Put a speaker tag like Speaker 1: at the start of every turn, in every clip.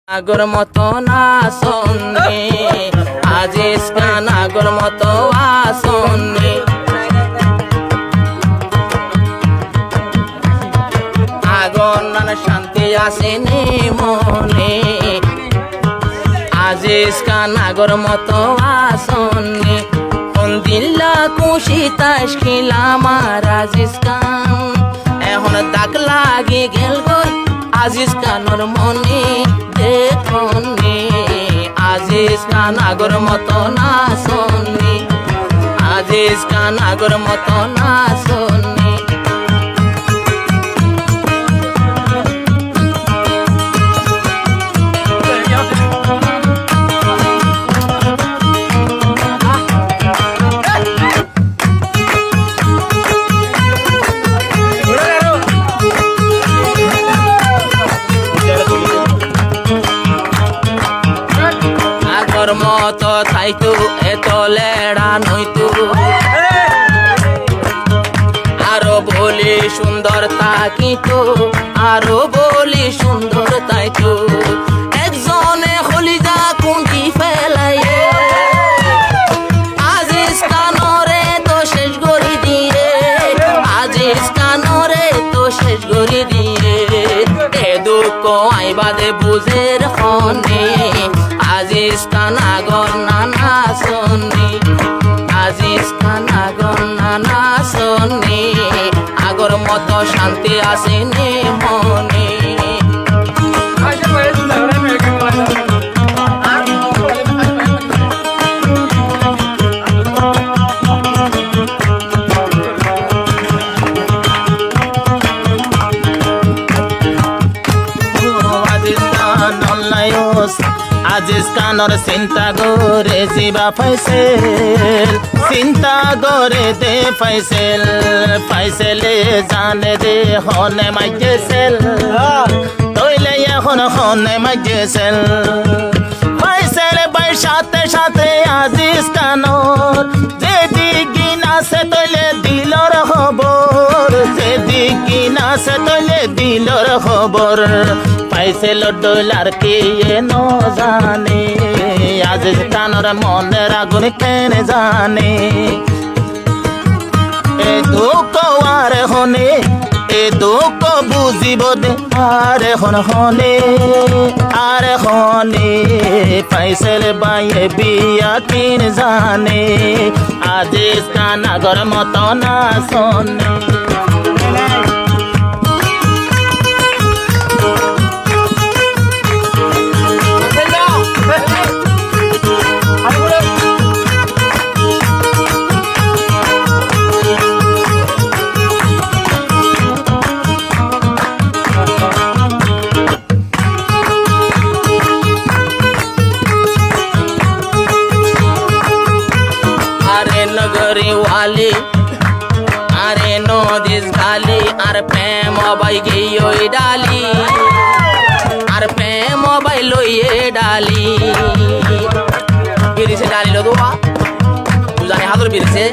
Speaker 1: আগর মতো নাচনে আজিজ খান আগর মতো আসনে আগর নান শান্তি আসেনি মনে আজিজ খান আগর মতো আসনে কোন দিল্লা খুশি তাস খিলাম আর আজিজ খান এখন দাগ লাগে গেল গই আজিজ খানর মনে দেখনে আজিজ খান আগর মতো নাচনে আজিজ খান আগর মতো নাচনে মতো থাইতু এত লেড়া নইতু আরো বলি সুন্দর তাকিতু আরো বলি সুন্দর তাইতু একজনে হলিজা কুঙ্কি ফেলাইয়ে আজিজ কানরে তো শেষ গড়ি দিয়ে আজিজ কানরে তো শেষ গড়ি দিয়ে এ দুঃখ আইবাদে বুঝের খনে আজিজ খান আগর নানা সন্নি আজিজ খান আগর নানা সন্নি আগর মতো শান্তি আসেনি মনে আজিজ খানর চিন্তা করে জিবা ফাইসেল চিন্তা করে দে ফাইসেল ফাইসেলে জানে দে হনে মাইজেসেল তইলে এখন হনে মাইজেসেল ফাইসেল বাই সাথে সাথে আজিজ খানর যেদিকে নাচে তইলে দিলর খবর যেদিকে নাচে তইলে দিলর খবর ফাইসেল ডলার কে ন জানে আজিজ খানর মনের আগুন কেনে জানে এ দুঃখ আর হনে এ দুঃখ বুঝিব দে আর হনে ফাইসেল বাইয়ে বিয়া কিন জানে আজিজ খান আগর মতো না শোনে वाली अरे नदीस गाली और प्रेम बाई गई डाली और प्रेम बाई लोये डाली बिरी से डाली लो दुआ तू जाने हाथों बिरी से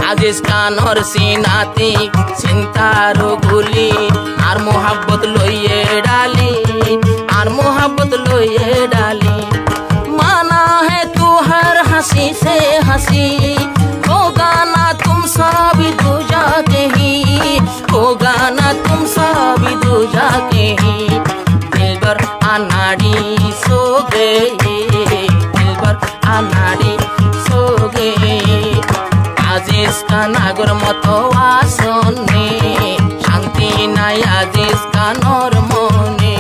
Speaker 1: আজিজ খানর সিনাতি চিন্তারো গুলি আর মোহাব্বত লইয়ে ডালি আর মোহাব্বত লইয়ে ডালি माना है तू हर हंसी से हंसी होगा ना तुम सभी दूजा के ही होगा ना तुम सभी दूजा के ही दिलबर अनाड़ी सो गए दिलबर अनाड़ी सो गए আজিজ খান আগর মতো আসনে শান্তি নাই আজিজ খানর মনে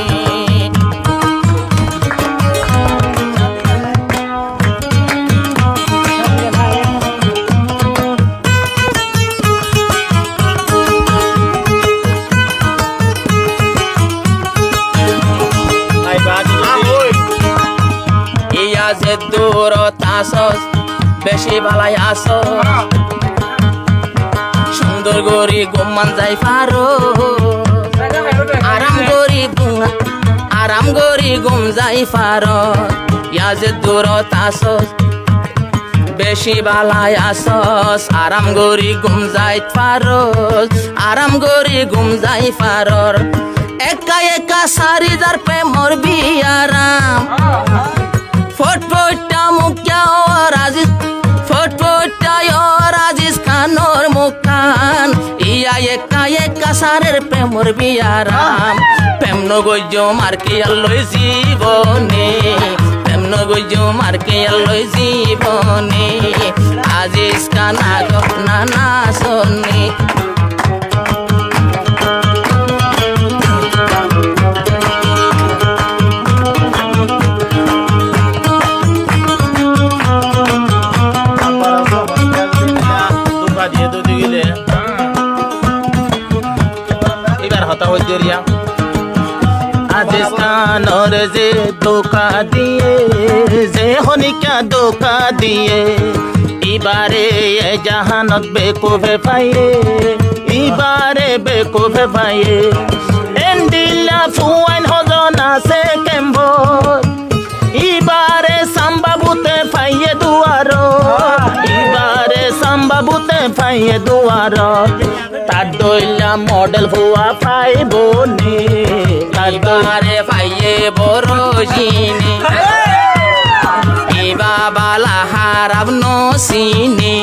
Speaker 1: যে দূর তাসস বেশি ভালাই আসো সুন্দর গরি গুমান যাই পারো আরাম গরি গুম যাই পারো ইয়া যে দূর তাসস বেশি ভালাই আসস আরাম গরি গুম যাই পারো আরাম গরি গুম যাই পারো একা একা সারিদার প্রেমর বিয়ারাম ফটফটা মুখ্যা রাজিস ফটফটা রাজিস খানোর মুখান ইয়া একা একা সারের প্রেমর বিয়ারাম প্রেম নগৈজ মার্কে আল্লই জীবনে প্রেম নগৈজ মার্কে আল্লই জীবনে আজিস কানা নানা সন্নি আজিস কানর যে ধোকা দিয়ে যে হনিকা ধোকা দিয়ে ইবারে জাহানত বেকুফে পাইয়ে ইবারে বেকুফে পাইয়ে এন্ডিলা ফুয়াইন হজন আছে কেম্বর ইবারে সাম্বাবুতে পাইয়ে দুয়ার ইবারে সাম্বাবুতে পাইয়ে দুয়ার তার দইলা মডেল ভুয়া পাইব নে তারে পাইয়ে বড় জিনে ইবা বালা হারাব নসিনে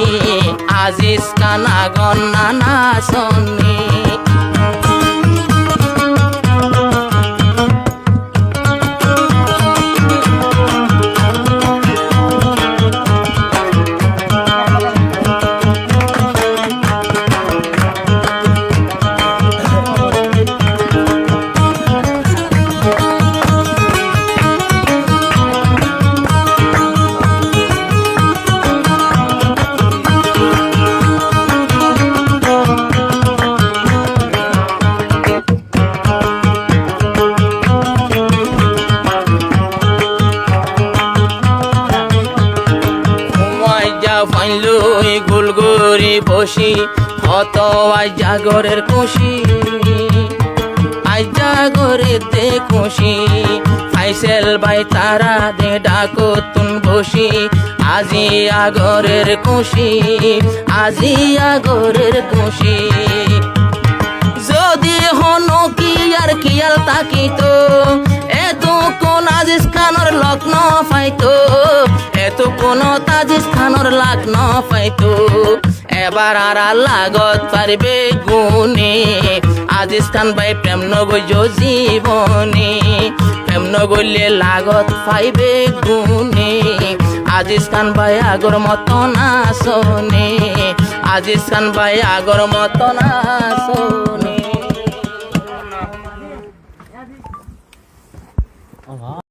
Speaker 1: আজিস কানা গন্না না সন্নি ফাইলুই গুলগুরি বসি হত আজ জাগরের খুশি আজ জাগরের দে খুশি ফাইসেল বাই তারা দে ডাকো তুন বসি আজি আগরের খুশি আজি আগরের খুশি যদি হনো কি আর কিয়াল তাকিতো এত কোন আজিজ খানোর লগ্ন পাইতো এত কোন তাজিজ খানোর লগ্ন পাইতো এবার আর লাগত পারবে গুনে আজিজ খান ভাই প্রেম নগৈজ জীবনে প্রেম নগৈলে লাগত পাইবে গুনে আজিজ খান ভাই আগর মতো না শোনে আজিজ খান ভাই আগর মতো না শোনে